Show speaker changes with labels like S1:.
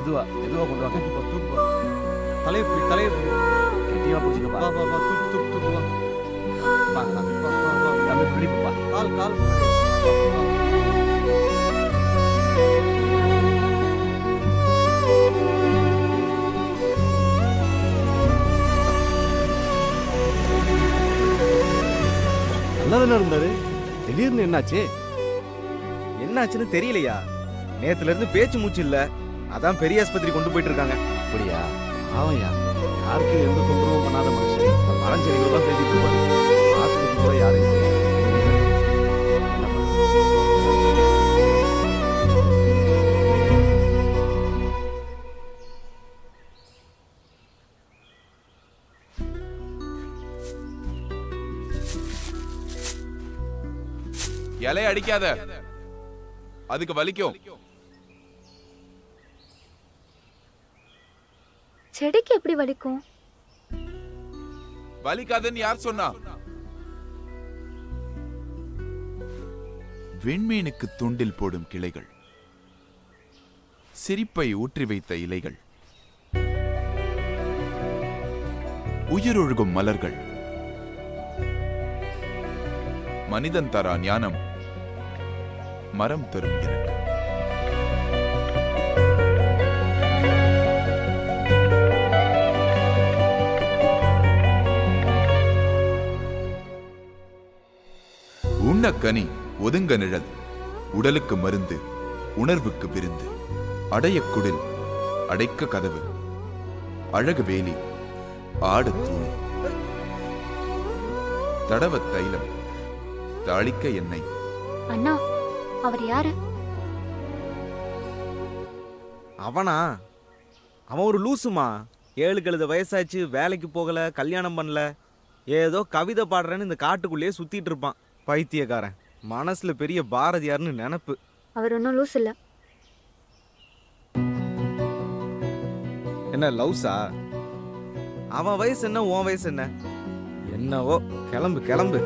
S1: மெதுவா மெதுவா கொண்டு வாங்க.
S2: தூக்குப்பா. தலையை பிடி.
S1: கெட்டியா பிடிச்சிக்கப்பா.
S2: வா வா வா, தூக்கு வா.
S1: வாங்க வாங்க.
S2: வா வா வா.
S1: தம்பி பிடிப்பா.
S2: கால்.
S1: நல்லதானே இருந்தாரு, திடீர்னு என்னாச்சு?
S3: என்னாச்சுன்னு தெரியலையா? நேத்துல இருந்து பேச்சு மூச்சு இல்ல. அதான் பெரிய ஆஸ்பத்திரி கொண்டு போயிட்டு இருக்காங்க.
S1: அப்படியா? ஆவையா, யாருக்கு எந்த தொந்தரவும் பண்ணாத மனுஷன். மரஞ்செடிகள் தான் பேசிட்டு இருப்பாரு. ஆஸ்பத்திரி கூட யாரும் இல்லை. என்ன பண்றது?
S4: இலைய அடிக்காத, அதுக்கு வலிக்கும்.
S5: செடிக்கு எப்படி வலிக்கும்?
S4: வலிக்காதன்னு யார் சொன்னா? வெண்மீனுக்கு துண்டில் போடும் கிளைகள், சிரிப்பை ஊற்றி வைத்த இலைகள், உயிரொழுகும் மலர்கள், மனிதன் தரா ஞானம் மரம் தரும் எனக்கு. உண்ணக்கனி ஒதுங்க நிழல், உடலுக்கு மருந்து, உணர்வுக்கு விருந்து, அடைய குடில், அடைக்க கதவு, அழகு வேலி, ஆடத் தூண், தடவ தைலம், தாளிக்க எண்ணெய்.
S5: அண்ணா, அவர் யாரு?
S3: அவனா? அவன் ஒரு லூசுமா. 7 வயசாச்சு, வேலைக்கு போகல, கல்யாணம் பண்ணல, ஏதோ கவிதை பாடுறேன்னு இந்த காட்டுக்குள்ளேயே சுத்திட்டு இருப்பான். பைத்தியக்காரன். மனசுல பெரிய பாரதியார்னு நினப்பு.
S5: அவர் ஒன்றும் லூஸ் இல்ல.
S3: என்ன லவ்ஸா? அவன் வயசு என்ன, உன் வயசு என்ன? என்னவோ, கிளம்பு.